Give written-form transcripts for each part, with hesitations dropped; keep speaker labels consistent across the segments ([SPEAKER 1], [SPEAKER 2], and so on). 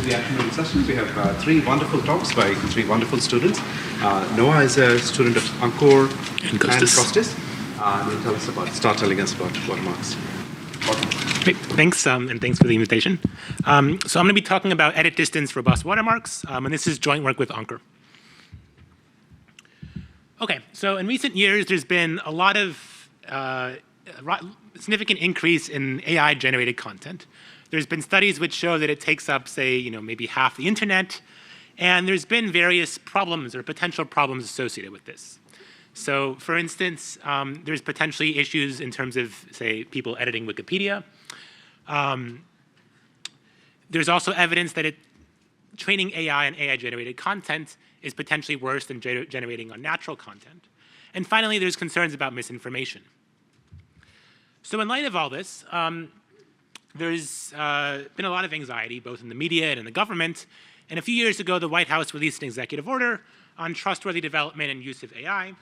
[SPEAKER 1] to the afternoon session. We have three wonderful talks by three wonderful students. Noah is a student of Ankur and Costis. He'll start telling us about Watermarks.
[SPEAKER 2] Great. Thanks, and thanks for the invitation. So I'm going to be talking about edit distance robust watermarks, and this is joint work with Ankur. Okay, so in recent years, there's been a lot of significant increase in AI-generated content. There's been studies which show that it takes up, say, maybe half the internet, and there's been various problems or potential problems associated with this. So, for instance, there's potentially issues in terms of, say, people editing Wikipedia. There's also evidence that training AI on AI-generated content is potentially worse than generating unnatural content. And finally, there's concerns about misinformation. So in light of all this, there's been a lot of anxiety, both in the media and in the government. And a few years ago, the White House released an executive order on trustworthy development and use of AI.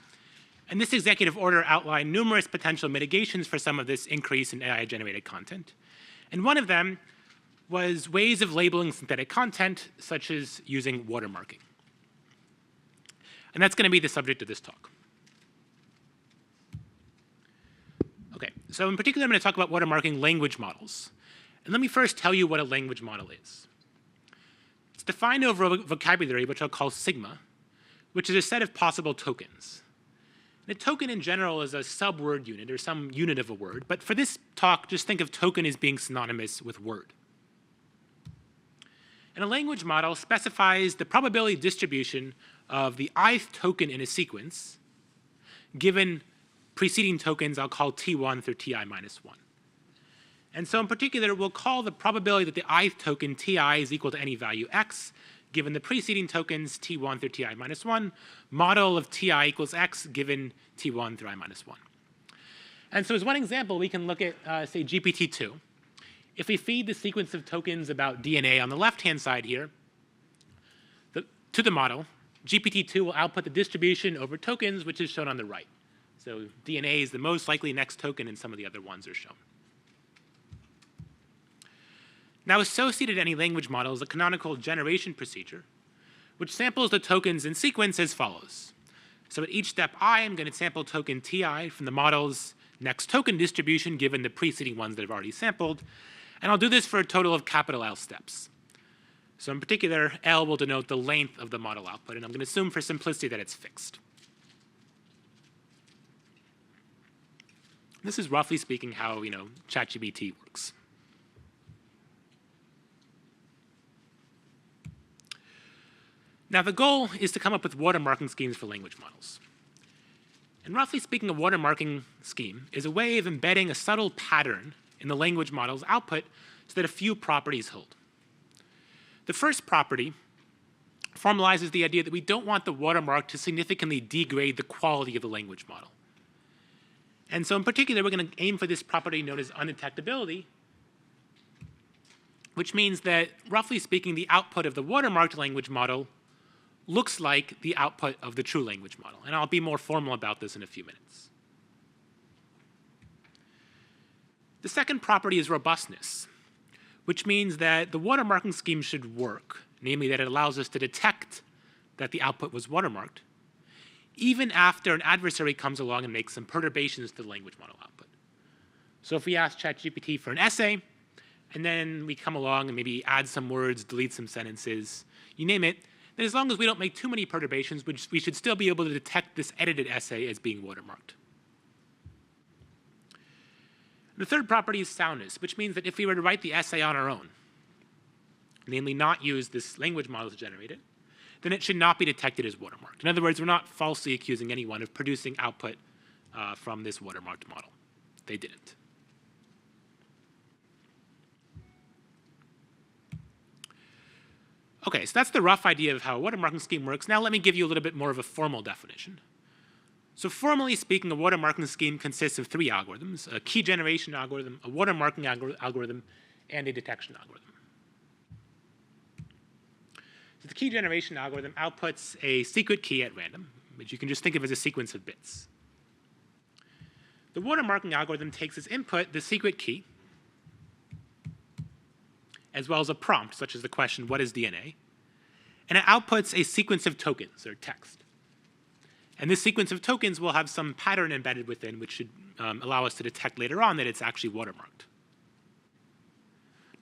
[SPEAKER 2] And this executive order outlined numerous potential mitigations for some of this increase in AI-generated content. And one of them was ways of labeling synthetic content, such as using watermarking. And that's going to be the subject of this talk. Okay, so in particular, I'm going to talk about watermarking language models. And let me first tell you what a language model is. It's defined over a vocabulary which I'll call sigma, which is a set of possible tokens. And a token in general is a sub-word unit, or some unit of a word. But for this talk, just think of token as being synonymous with word. And a language model specifies the probability distribution of the ith token in a sequence, given preceding tokens I'll call T1 through Ti minus 1. And so in particular, we'll call the probability that the ith token Ti is equal to any value x, given the preceding tokens T1 through Ti minus 1, model of Ti equals x, given T1 through I minus 1. And so as one example, we can look at, say, GPT-2. If we feed the sequence of tokens about DNA on the left-hand side here to the model, GPT-2 will output the distribution over tokens, which is shown on the right. So DNA is the most likely next token, and some of the other ones are shown. Now, associated to any language model is a canonical generation procedure, which samples the tokens in sequence as follows. So at each step I, I'm going to sample token Ti from the model's next token distribution, given the preceding ones that I've already sampled. And I'll do this for a total of capital L steps. So in particular, L will denote the length of the model output, and I'm going to assume for simplicity that it's fixed. This is roughly speaking how, ChatGPT works. Now, the goal is to come up with watermarking schemes for language models. And roughly speaking, a watermarking scheme is a way of embedding a subtle pattern in the language model's output so that a few properties hold. The first property formalizes the idea that we don't want the watermark to significantly degrade the quality of the language model. And so in particular, we're going to aim for this property known as undetectability, which means that, roughly speaking, the output of the watermarked language model looks like the output of the true language model. And I'll be more formal about this in a few minutes. The second property is robustness, which means that the watermarking scheme should work, namely that it allows us to detect that the output was watermarked, even after an adversary comes along and makes some perturbations to the language model output. So if we ask ChatGPT for an essay, and then we come along and maybe add some words, delete some sentences, you name it, then as long as we don't make too many perturbations, we should still be able to detect this edited essay as being watermarked. The third property is soundness, which means that if we were to write the essay on our own, namely not use this language model to generate it, then it should not be detected as watermarked. In other words, we're not falsely accusing anyone of producing output from this watermarked model. They didn't. Okay, so that's the rough idea of how a watermarking scheme works. Now let me give you a little bit more of a formal definition. So formally speaking, a watermarking scheme consists of three algorithms: a key generation algorithm, a watermarking algorithm, and a detection algorithm. So the key generation algorithm outputs a secret key at random, which you can just think of as a sequence of bits. The watermarking algorithm takes as input the secret key, as well as a prompt, such as the question, what is DNA? And it outputs a sequence of tokens, or text. And this sequence of tokens will have some pattern embedded within, which should allow us to detect later on that it's actually watermarked.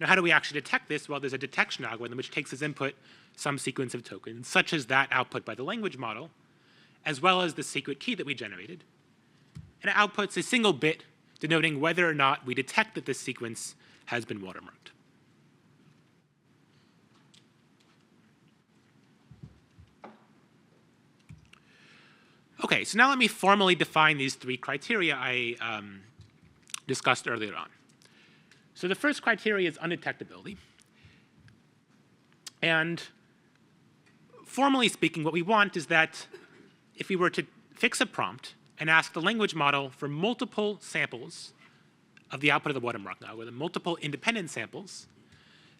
[SPEAKER 2] Now, how do we actually detect this? Well, there's a detection algorithm which takes as input some sequence of tokens, such as that output by the language model, as well as the secret key that we generated. And it outputs a single bit denoting whether or not we detect that this sequence has been watermarked. Okay, so now let me formally define these three criteria I discussed earlier on. So the first criteria is undetectability. And formally speaking, what we want is that if we were to fix a prompt and ask the language model for multiple samples of the output of the watermark algorithm, multiple independent samples,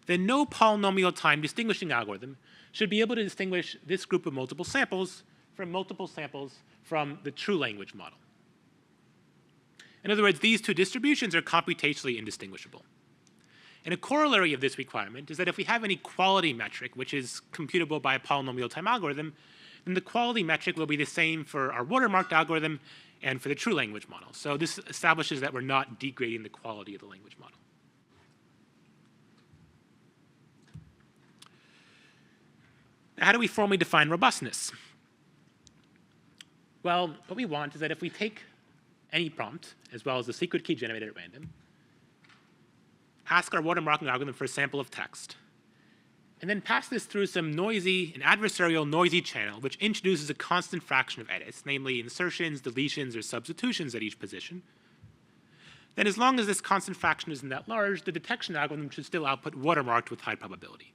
[SPEAKER 2] then no polynomial time distinguishing algorithm should be able to distinguish this group of multiple samples from multiple samples from the true language model. In other words, these two distributions are computationally indistinguishable. And a corollary of this requirement is that if we have any quality metric, which is computable by a polynomial time algorithm, then the quality metric will be the same for our watermarked algorithm and for the true language model. So this establishes that we're not degrading the quality of the language model. Now, how do we formally define robustness? Well, what we want is that if we take any prompt, as well as the secret key generated at random, ask our watermarking algorithm for a sample of text, and then pass this through some noisy, an adversarial noisy channel, which introduces a constant fraction of edits, namely insertions, deletions, or substitutions at each position, then as long as this constant fraction isn't that large, the detection algorithm should still output watermarked with high probability.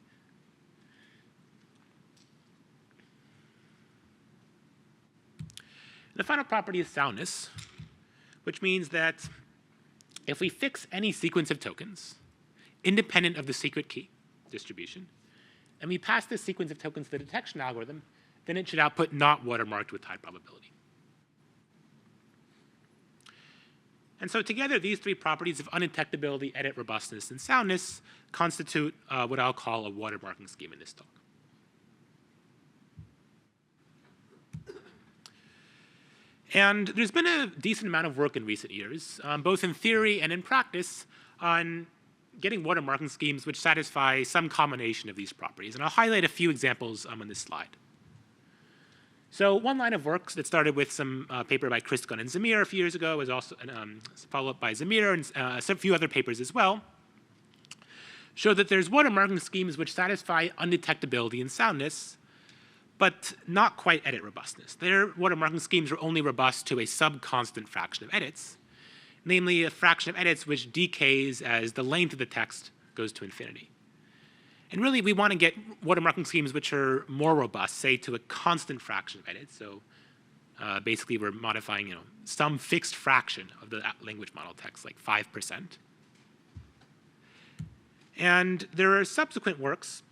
[SPEAKER 2] The final property is soundness, which means that if we fix any sequence of tokens independent of the secret key distribution, and we pass this sequence of tokens to the detection algorithm, then it should output not watermarked with high probability. And so together, these three properties of undetectability, edit robustness, and soundness constitute what I'll call a watermarking scheme in this talk. And there's been a decent amount of work in recent years, both in theory and in practice, on getting watermarking schemes which satisfy some combination of these properties. And I'll highlight a few examples on this slide. So one line of work that started with some paper by Chris Gunn and Zamir a few years ago was also followed up by Zamir and a few other papers as well, showed that there's watermarking schemes which satisfy undetectability and soundness, but not quite edit robustness. Their watermarking schemes are only robust to a sub-constant fraction of edits, namely a fraction of edits which decays as the length of the text goes to infinity. And really, we want to get watermarking schemes which are more robust, say to a constant fraction of edits. So basically, we're modifying some fixed fraction of the language model text, like 5%. And there are subsequent works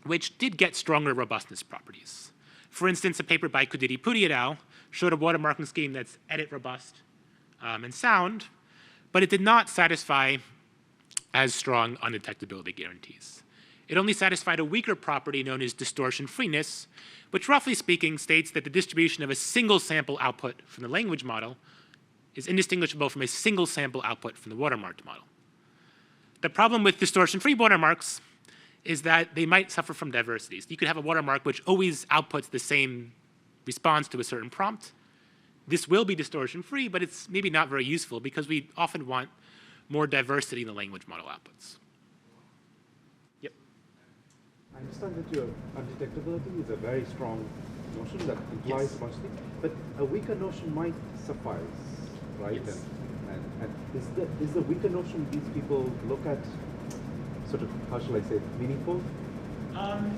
[SPEAKER 2] which did get stronger robustness properties. For instance, a paper by Kudiri-Pudi et al. Showed a watermarking scheme that's edit robust and sound, but it did not satisfy as strong undetectability guarantees. It only satisfied a weaker property known as distortion freeness, which roughly speaking states that the distribution of a single sample output from the language model is indistinguishable from a single sample output from the watermarked model. The problem with distortion-free watermarks is that they might suffer from diversities. You could have a watermark which always outputs the same response to a certain prompt. This will be distortion-free, but it's maybe not very useful because we often want more diversity in the language model outputs. Yep.
[SPEAKER 1] I understand that your undetectability is a very strong notion that implies a bunch of things, but a weaker notion might suffice, right?
[SPEAKER 2] Yes.
[SPEAKER 1] And is the weaker notion these people look at sort of, how shall I say, meaningful?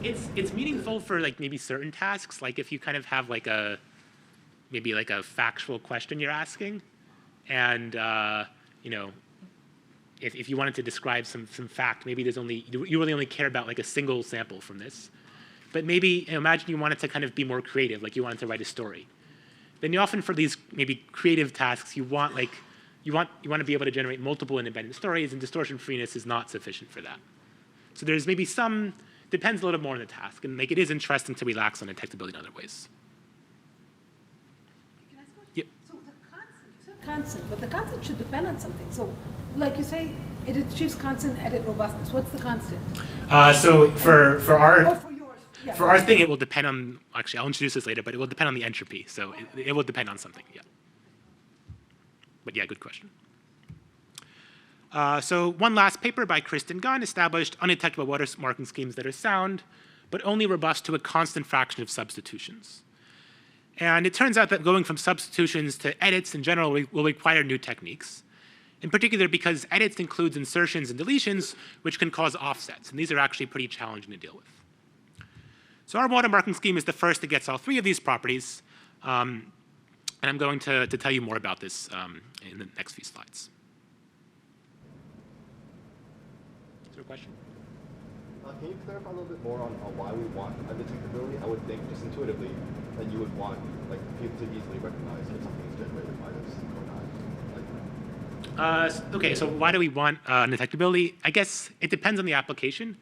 [SPEAKER 2] It's meaningful for maybe certain tasks, like if you kind of have maybe a factual question you're asking, and if you wanted to describe some fact, maybe you really only care about a single sample from this. But maybe imagine you wanted to kind of be more creative, like you wanted to write a story. Then you often, for these maybe creative tasks, you want to be able to generate multiple independent stories, and distortion freeness is not sufficient for that. So there's maybe some, depends a little more on the task, and like it is interesting to relax on detectability in other ways.
[SPEAKER 3] Can I ask a question?
[SPEAKER 2] Yep.
[SPEAKER 3] So the constant, you said constant, but the constant should depend on something. So, like you say, it achieves constant edit robustness. What's the constant?
[SPEAKER 2] So for
[SPEAKER 3] Or
[SPEAKER 2] our
[SPEAKER 3] for yours? Yeah.
[SPEAKER 2] for our thing, it will depend on, actually I'll introduce this later, but it will depend on the entropy. So it will depend on something, yeah. But yeah, good question. So one last paper by Kristen Gunn established undetectable watermarking schemes that are sound, but only robust to a constant fraction of substitutions. And it turns out that going from substitutions to edits in general will require new techniques. In particular, because edits includes insertions and deletions, which can cause offsets. And these are actually pretty challenging to deal with. So our watermarking scheme is the first that gets all three of these properties. And I'm going to tell you more about this in the next few slides. Is there a question?
[SPEAKER 4] Can you clarify a little bit more on why we want undetectability? I would think just intuitively that you would want like people to easily recognize that something is generated by this or not.
[SPEAKER 2] Okay, so why do we want undetectability? I guess it depends on the application.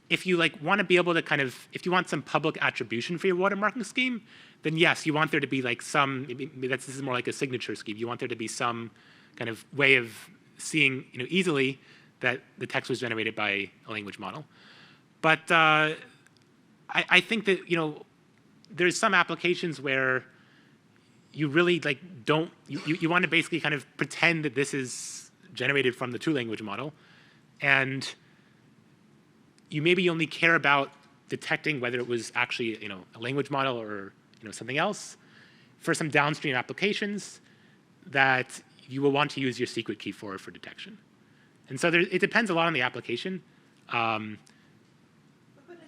[SPEAKER 2] If you like want to be able to kind of, if you want some public attribution for your watermarking scheme, then yes, you want there to be like some, this is more like a signature scheme. You want there to be some kind of way of seeing, easily that the text was generated by a language model. But I think that, there's some applications where you really like don't, you want to basically kind of pretend that this is generated from the true language model. And you maybe only care about detecting whether it was actually, a language model or, something else for some downstream applications that you will want to use your secret key for detection. And so it depends a lot on the application.
[SPEAKER 3] But I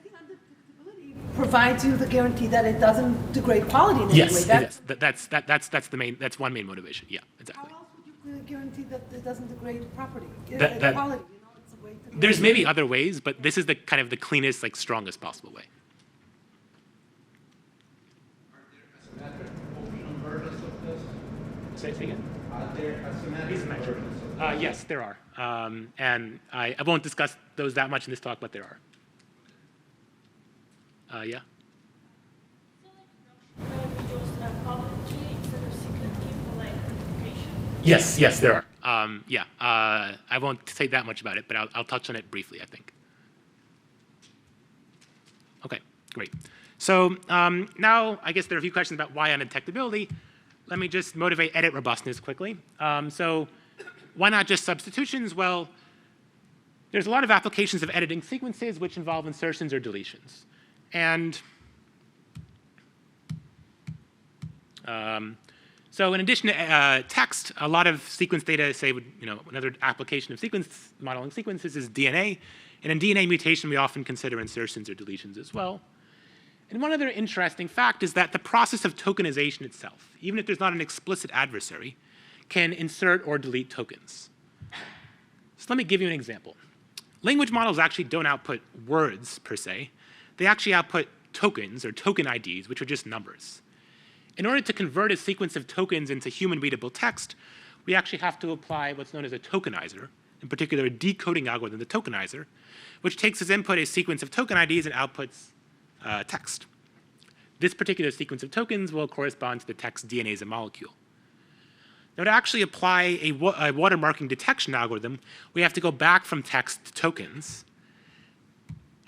[SPEAKER 3] think undetectability provides you the guarantee that it doesn't degrade quality in any way.
[SPEAKER 2] Yes, that's one main motivation. Yeah, exactly.
[SPEAKER 3] How else would you guarantee that it doesn't degrade property,
[SPEAKER 2] That-
[SPEAKER 3] quality? It's a way to
[SPEAKER 2] There's maybe other ways, but this is the kind of the cleanest, like strongest possible way.
[SPEAKER 5] Are there asymmetric functional versions of this?
[SPEAKER 2] Say it again.
[SPEAKER 5] Are there asymmetric
[SPEAKER 2] Asymmetric.
[SPEAKER 5] versions of this?
[SPEAKER 2] Yes, there are. And I won't discuss those that much in this talk, but there are. Yeah? Yes, there are. Yeah, I won't say that much about it, but I'll touch on it briefly, I think. Okay, great. So now I guess there are a few questions about why undetectability. Let me just motivate edit robustness quickly. So why not just substitutions? Well, there's a lot of applications of editing sequences which involve insertions or deletions. And so in addition to text, a lot of sequence data, say, another application of sequence modeling sequences is DNA. And in DNA mutation, we often consider insertions or deletions as well. And one other interesting fact is that the process of tokenization itself, even if there's not an explicit adversary, can insert or delete tokens. So let me give you an example. Language models actually don't output words, per se. They actually output tokens, or token IDs, which are just numbers. In order to convert a sequence of tokens into human-readable text, we actually have to apply what's known as a tokenizer, in particular a decoding algorithm, the tokenizer, which takes as input a sequence of token IDs and outputs text. This particular sequence of tokens will correspond to the text DNA as a molecule. Now, to actually apply a watermarking detection algorithm, we have to go back from text to tokens.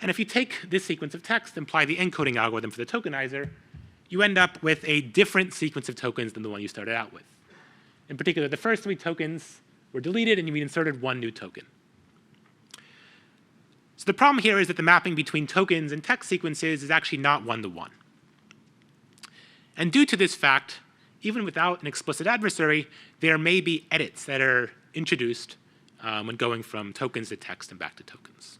[SPEAKER 2] And if you take this sequence of text and apply the encoding algorithm for the tokenizer, you end up with a different sequence of tokens than the one you started out with. In particular, the first 3 tokens were deleted and we inserted 1 new token. So the problem here is that the mapping between tokens and text sequences is actually not one-to-one. And due to this fact, even without an explicit adversary, there may be edits that are introduced when going from tokens to text and back to tokens.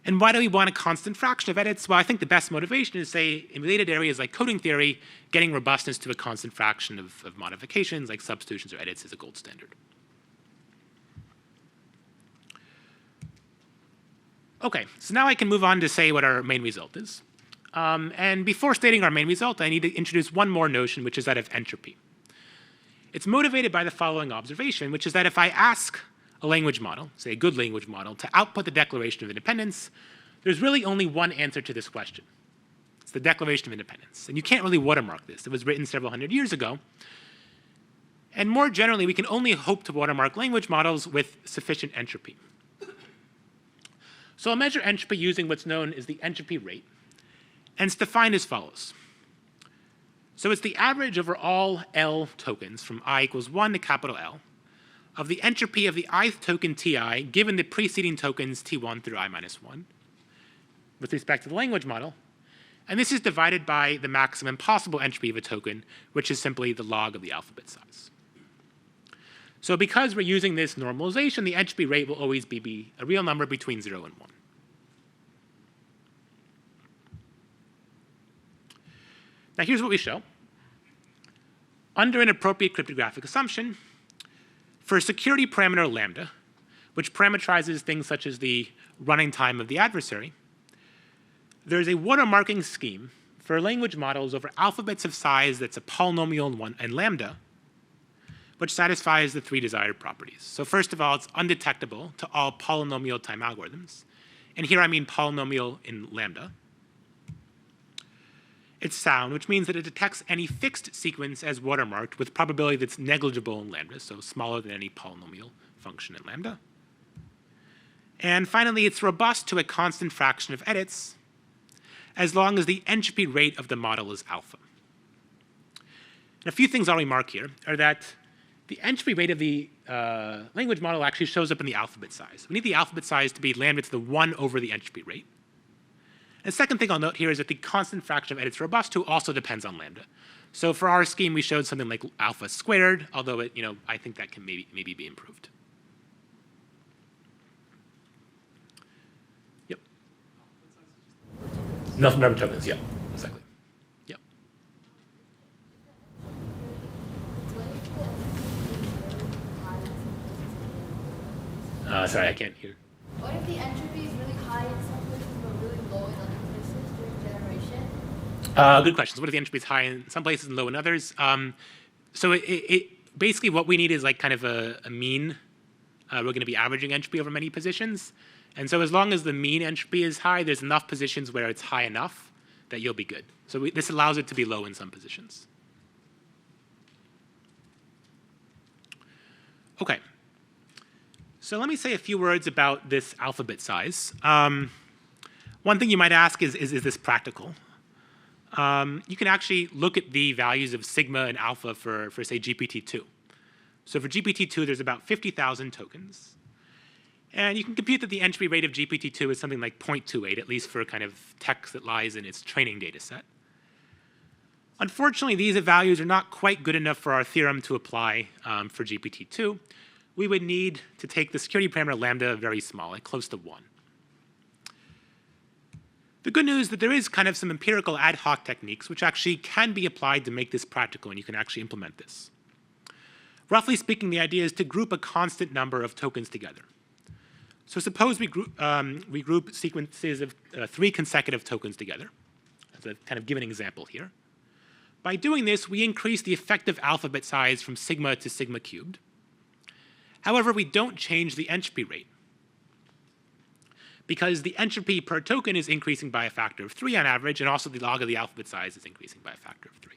[SPEAKER 2] And why do we want a constant fraction of edits? Well, I think the best motivation is, say, in related areas like coding theory, getting robustness to a constant fraction of modifications like substitutions or edits is a gold standard. Okay, so now I can move on to say what our main result is. And before stating our main result, I need to introduce one more notion, which is that of entropy. It's motivated by the following observation, which is that if I ask a language model, say a good language model, to output the Declaration of Independence, there's really only one answer to this question. It's the Declaration of Independence. And you can't really watermark this. It was written several hundred years ago. And more generally, we can only hope to watermark language models with sufficient entropy. So I'll measure entropy using what's known as the entropy rate. And it's defined as follows. So it's the average over all L tokens from I equals 1 to capital L of the entropy of the ith token Ti given the preceding tokens T1 through I minus 1 with respect to the language model. And this is divided by the maximum possible entropy of a token, which is simply the log of the alphabet size. So because we're using this normalization, the entropy rate will always be a real number between 0 and 1. Now here's what we show. Under an appropriate cryptographic assumption, for a security parameter lambda, which parameterizes things such as the running time of the adversary, there's a watermarking scheme for language models over alphabets of size that's a polynomial and lambda, which satisfies the 3 desired properties. So first of all, it's undetectable to all polynomial time algorithms. And here I mean polynomial in lambda. It's sound, which means that it detects any fixed sequence as watermarked with probability that's negligible in lambda, so smaller than any polynomial function in lambda. And finally, it's robust to a constant fraction of edits as long as the entropy rate of the model is alpha. And a few things I'll remark here are that the entropy rate of the language model actually shows up in the alphabet size. We need the alphabet size to be lambda to the 1 over the entropy rate. And the second thing I'll note here is that the constant fraction of edits robust to also depends on lambda. So for our scheme, we showed something like alpha squared, although it, I think that can maybe be improved. Yep. Number tokens, yeah, exactly. Yep. Sorry, I can't hear.
[SPEAKER 6] What if the entropy is really high in some places but really low in other places during generation?
[SPEAKER 2] Good questions. What if the entropy is high in some places and low in others? So it basically what we need is like kind of a mean. We're going to be averaging entropy over many positions. And so as long as the mean entropy is high, there's enough positions where it's high enough that you'll be good. So this allows it to be low in some positions. OK. So let me say a few words about this alphabet size. One thing you might ask is this practical? You can actually look at the values of sigma and alpha for say, GPT-2. So for GPT-2, there's about 50,000 tokens. And you can compute that the entropy rate of GPT-2 is something like 0.28, at least for kind of text that lies in its training data set. Unfortunately, these values are not quite good enough for our theorem to apply for GPT-2. We would need to take the security parameter lambda very small, like close to 1. The good news is that there is kind of some empirical ad hoc techniques which actually can be applied to make this practical, and you can actually implement this. Roughly speaking, the idea is to group a constant number of tokens together. So suppose we group sequences of 3 consecutive tokens together. As a kind of given example here. By doing this, we increase the effective alphabet size from sigma to sigma cubed. However, we don't change the entropy rate because the entropy per token is increasing by a factor of 3 on average, and also the log of the alphabet size is increasing by a factor of 3.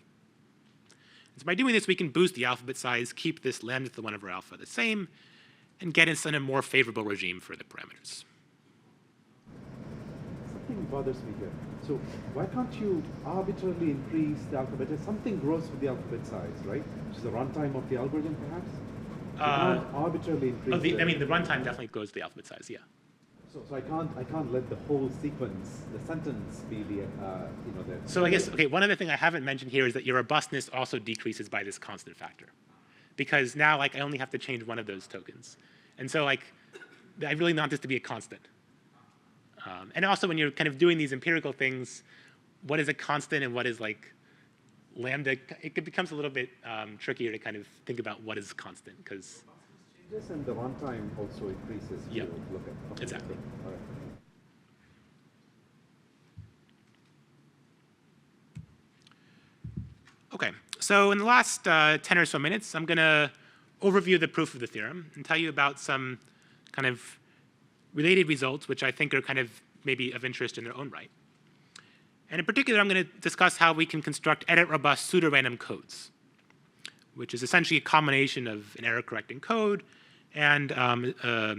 [SPEAKER 2] And so by doing this, we can boost the alphabet size, keep this lambda to the 1 over alpha the same, and get us in a more favorable regime for the parameters.
[SPEAKER 7] Something bothers me here. So why can't you arbitrarily increase the alphabet? Something grows with the alphabet size, right? Which is the runtime of the algorithm, perhaps? You can't arbitrarily increase
[SPEAKER 2] the runtime definitely goes to the alphabet size, yeah.
[SPEAKER 7] So I can't let the whole sequence, the sentence be the, the...
[SPEAKER 2] So I guess, okay, one other thing I haven't mentioned here is that your robustness also decreases by this constant factor. Because now, like, I only have to change one of those tokens. And so, like, I really want this to be a constant. And also, when you're kind of doing these empirical things, what is a constant and what is, like, lambda? It becomes a little bit trickier to kind of think about what is constant, because...
[SPEAKER 7] Changes and the runtime also increases.
[SPEAKER 2] Yeah,
[SPEAKER 7] look at. Okay.
[SPEAKER 2] Exactly.
[SPEAKER 7] All right.
[SPEAKER 2] Okay, so in the last 10 or so minutes, I'm going to overview the proof of the theorem and tell you about some kind of related results, which I think are kind of maybe of interest in their own right. And in particular, I'm going to discuss how we can construct edit-robust pseudorandom codes, which is essentially a combination of an error-correcting code and a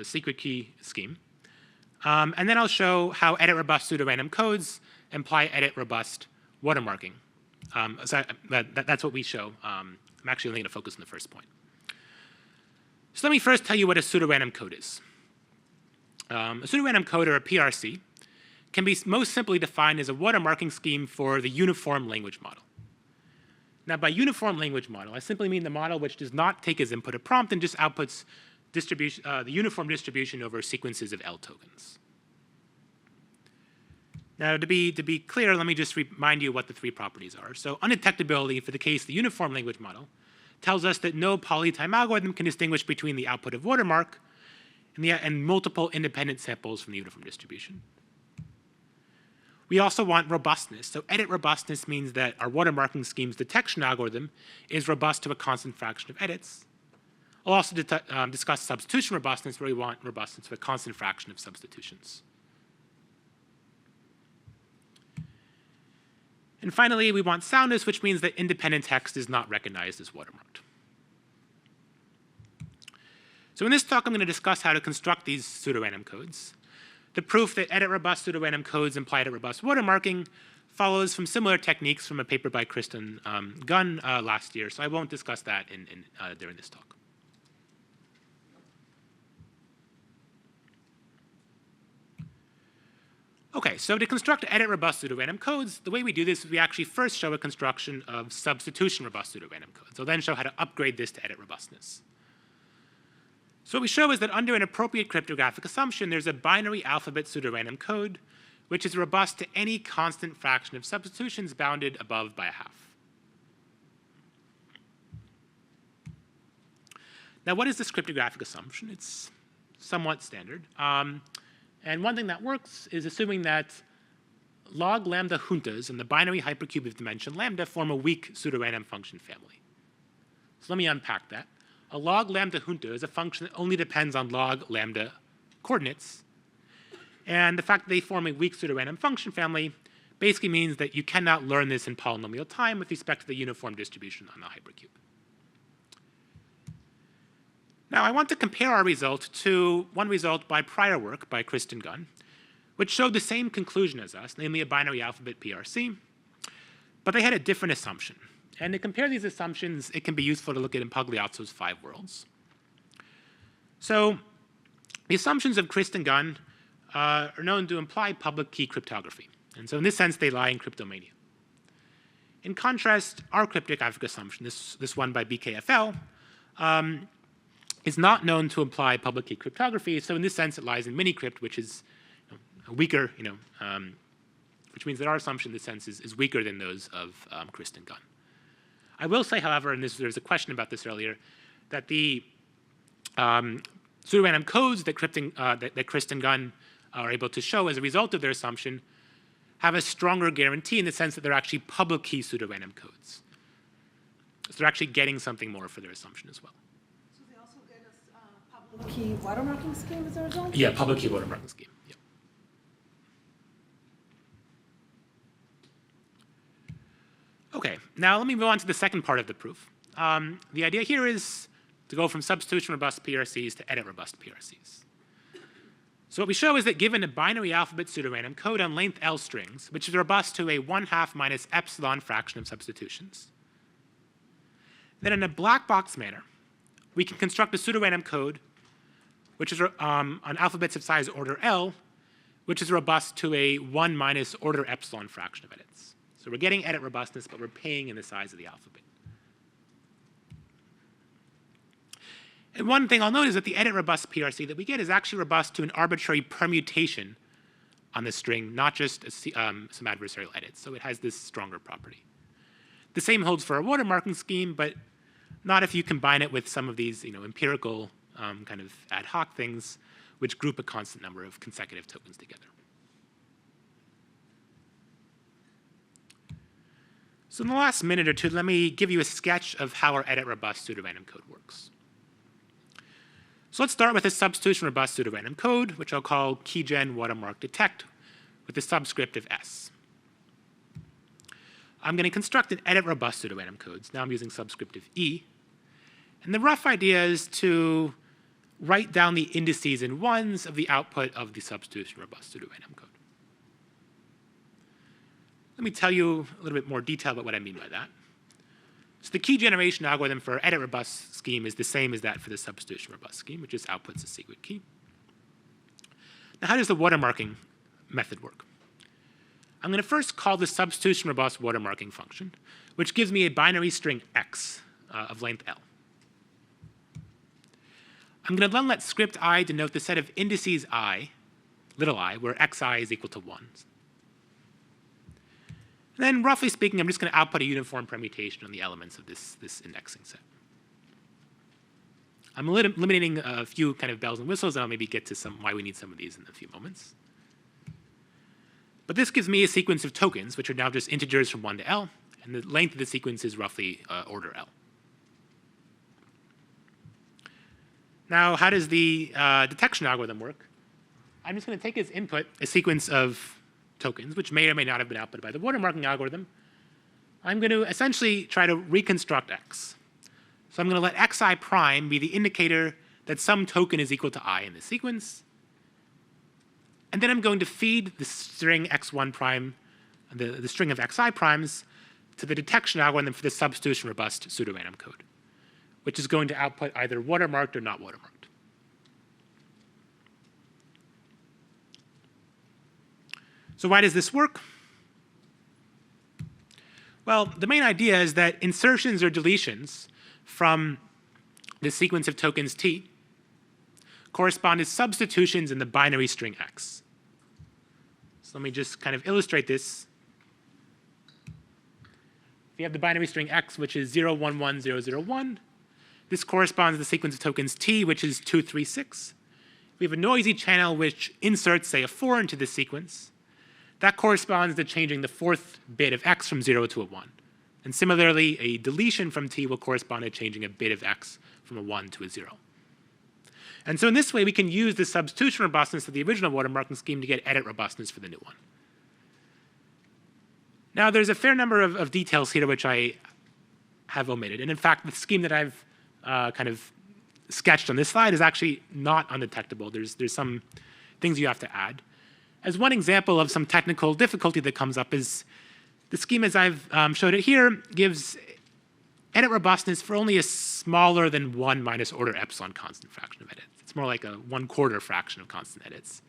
[SPEAKER 2] secret key scheme. And then I'll show how edit-robust pseudorandom codes imply edit-robust watermarking. So that's what we show. I'm actually only going to focus on the first point. So let me first tell you what a pseudorandom code is. A pseudorandom code, or a PRC, can be most simply defined as a watermarking scheme for the uniform language model. Now, by uniform language model, I simply mean the model which does not take as input a prompt and just outputs distribution, the uniform distribution over sequences of L tokens. Now, to be clear, let me just remind you what the three properties are. So undetectability, for the case the uniform language model, tells us that no polytime algorithm can distinguish between the output of watermark and multiple independent samples from the uniform distribution. We also want robustness. So edit robustness means that our watermarking scheme's detection algorithm is robust to a constant fraction of edits. I'll also discuss substitution robustness, where we want robustness to a constant fraction of substitutions. And finally, we want soundness, which means that independent text is not recognized as watermarked. So in this talk, I'm going to discuss how to construct these pseudorandom codes. The proof that edit-robust pseudorandom codes imply edit-robust watermarking follows from similar techniques from a paper by Kristen Gunn last year, so I won't discuss that during this talk. Okay, so to construct edit-robust pseudorandom codes, the way we do this is we actually first show a construction of substitution-robust pseudorandom codes. I'll then show how to upgrade this to edit robustness. So what we show is that under an appropriate cryptographic assumption, there's a binary alphabet pseudorandom code which is robust to any constant fraction of substitutions bounded above by a half. Now, what is this cryptographic assumption? It's somewhat standard. And one thing that works is assuming that log lambda juntas in the binary hypercube of dimension lambda form a weak pseudorandom function family. So let me unpack that. A log lambda junta is a function that only depends on log lambda coordinates. And the fact that they form a weak pseudorandom function family basically means that you cannot learn this in polynomial time with respect to the uniform distribution on the hypercube. Now, I want to compare our result to one result by prior work by Kristen Gunn, which showed the same conclusion as us, namely a binary alphabet PRC, but they had a different assumption. And to compare these assumptions, it can be useful to look at Impagliazzo's 5 worlds. So the assumptions of Kristen Gunn are known to imply public key cryptography. And so in this sense, they lie in cryptomania. In contrast, our cryptographic assumption, this one by BKFL, is not known to imply public key cryptography. So in this sense, it lies in minicrypt, which is a weaker, which means that our assumption in this sense is weaker than those of Kristen Gunn. I will say, however, and there was a question about this earlier, that the pseudorandom codes that Kristen Gunn are able to show as a result of their assumption have a stronger guarantee in the sense that they're actually public key pseudorandom codes. So they're actually getting something more for their assumption as well.
[SPEAKER 3] So they also get a public key watermarking scheme as a result?
[SPEAKER 2] Yeah, public key watermarking scheme. Yeah. Okay, now let me move on to the second part of the proof. The idea here is to go from substitution robust PRCs to edit robust PRCs. So what we show is that given a binary alphabet pseudorandom code on length L strings, which is robust to a 1/2 minus epsilon fraction of substitutions, then in a black box manner, we can construct a pseudorandom code which is on alphabets of size order L, which is robust to a 1 minus order epsilon fraction of edits. So we're getting edit robustness, but we're paying in the size of the alphabet. And one thing I'll note is that the edit robust PRC that we get is actually robust to an arbitrary permutation on the string, not just some adversarial edits. So it has this stronger property. The same holds for a watermarking scheme, but not if you combine it with some of these empirical kind of ad hoc things, which group a constant number of consecutive tokens together. So in the last minute or two, let me give you a sketch of how our edit robust pseudorandom code works. So let's start with a substitution robust pseudorandom code, which I'll call keygen watermark detect with the subscript of S. I'm going to construct an edit robust pseudorandom codes. Now I'm using subscript of E. And the rough idea is to write down the indices in ones of the output of the substitution robust pseudorandom code. Let me tell you a little bit more detail about what I mean by that. So the key generation algorithm for edit robust scheme is the same as that for the substitution robust scheme, which just outputs a secret key. Now, how does the watermarking method work? I'm going to first call the substitution robust watermarking function, which gives me a binary string x of length L. I'm going to then let script I denote the set of indices I, little I, where xi is equal to 1. And then, roughly speaking, I'm just going to output a uniform permutation on the elements of this indexing set. I'm eliminating a few kind of bells and whistles, and I'll maybe get to why we need some of these in a few moments. But this gives me a sequence of tokens, which are now just integers from 1 to L, and the length of the sequence is roughly order L. Now, how does the detection algorithm work? I'm just going to take as input a sequence of tokens, which may or may not have been outputted by the watermarking algorithm. I'm going to essentially try to reconstruct x. So I'm going to let xi prime be the indicator that some token is equal to I in the sequence. And then I'm going to feed the string x1 prime, the string of xi primes, to the detection algorithm for the substitution robust pseudorandom code, which is going to output either watermarked or not watermarked. So why does this work? Well, the main idea is that insertions or deletions from the sequence of tokens T correspond to substitutions in the binary string x. So let me just kind of illustrate this. If you have the binary string x, which is 011001, this corresponds to the sequence of tokens T, which is 236. We have a noisy channel which inserts, say, a 4 into this sequence. That corresponds to changing the 4th bit of x from 0 to a 1. And similarly, a deletion from T will correspond to changing a bit of x from a 1 to a 0. And so in this way, we can use the substitution robustness of the original watermarking scheme to get edit robustness for the new one. Now, there's a fair number of details here which I have omitted. And in fact, the scheme that I've kind of sketched on this slide is actually not undetectable. There's some things you have to add. As one example of some technical difficulty that comes up is the scheme as I've showed it here gives edit robustness for only a smaller than 1 minus order epsilon constant fraction of edits. It's more like a 1/4 fraction of constant edits.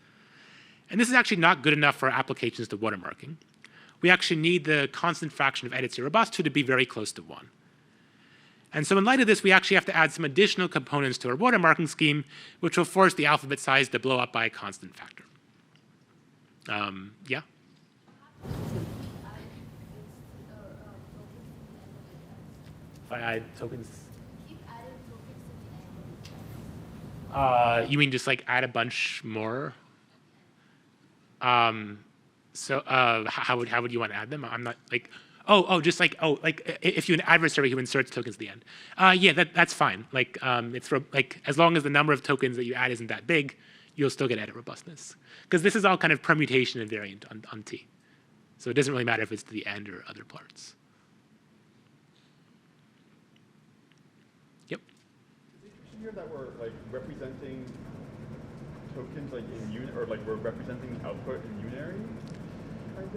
[SPEAKER 2] And this is actually not good enough for applications to watermarking. We actually need the constant fraction of edits you're robust to be very close to 1. And so in light of this, we actually have to add some additional components to our watermarking scheme, which will force the alphabet size to blow up by a constant factor. Yeah? If I add tokens.
[SPEAKER 6] Keep adding tokens to the end.
[SPEAKER 2] You mean just like add a bunch more? So how would you want to add them? I'm not like like if you have an adversary who inserts tokens at the end. Yeah, that's fine. Like it's for like as long as the number of tokens that you add isn't that big, you'll still get edit robustness. Because this is all kind of permutation invariant on T. So it doesn't really matter if it's to the end or other parts. Yep.
[SPEAKER 4] Is it interesting here that we're like representing tokens like in unit, or like we're representing the output in unary? Kind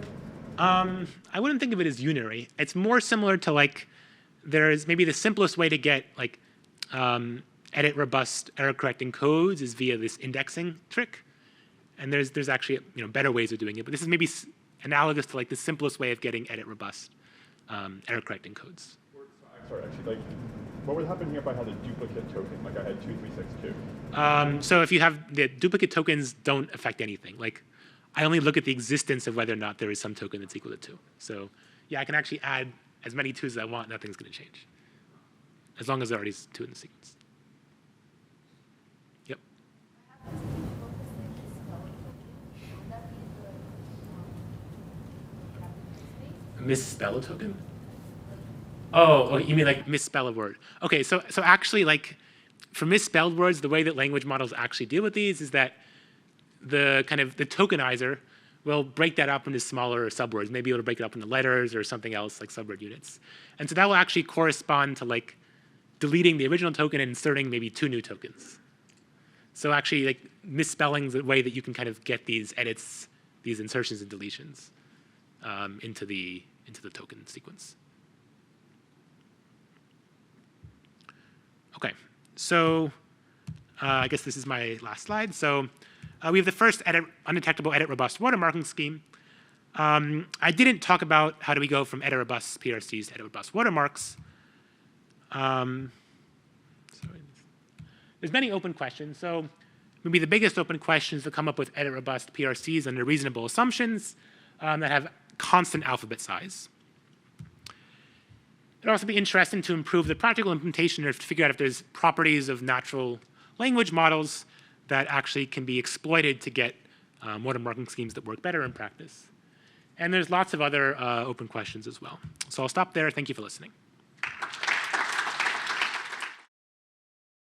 [SPEAKER 4] of?
[SPEAKER 2] I wouldn't think of it as unary. It's more similar to like there's maybe the simplest way to get like edit robust error correcting codes is via this indexing trick. And there's actually better ways of doing it, but this is maybe analogous to like the simplest way of getting edit robust error correcting codes.
[SPEAKER 4] Sorry, actually, like what would happen here if I had a duplicate token? Like I had 2362.
[SPEAKER 2] So if you have the duplicate tokens, don't affect anything. Like I only look at the existence of whether or not there is some token that's equal to 2. So yeah, I can actually add as many 2s as I want. Nothing's going to change, as long as there already is 2 in the sequence. Yep. Misspell a token? Oh, you mean like misspell a word? Okay, so actually like for misspelled words, the way that language models actually deal with these is that the tokenizer will break that up into smaller subwords. Maybe it'll break it up into letters or something else like subword units. And so that will actually correspond to like deleting the original token and inserting maybe 2 new tokens. So actually like misspelling the way that you can kind of get these edits, these insertions and deletions into the token sequence. Okay, so I guess this is my last slide. So we have the first undetectable edit robust watermarking scheme. I didn't talk about how do we go from edit robust PRCs to edit robust watermarks. Sorry. There's many open questions. So maybe the biggest open question is to come up with edit robust PRCs under reasonable assumptions that have constant alphabet size. It'd also be interesting to improve the practical implementation or to figure out if there's properties of natural language models that actually can be exploited to get watermarking schemes that work better in practice. And there's lots of other open questions as well. So I'll stop there. Thank you for listening.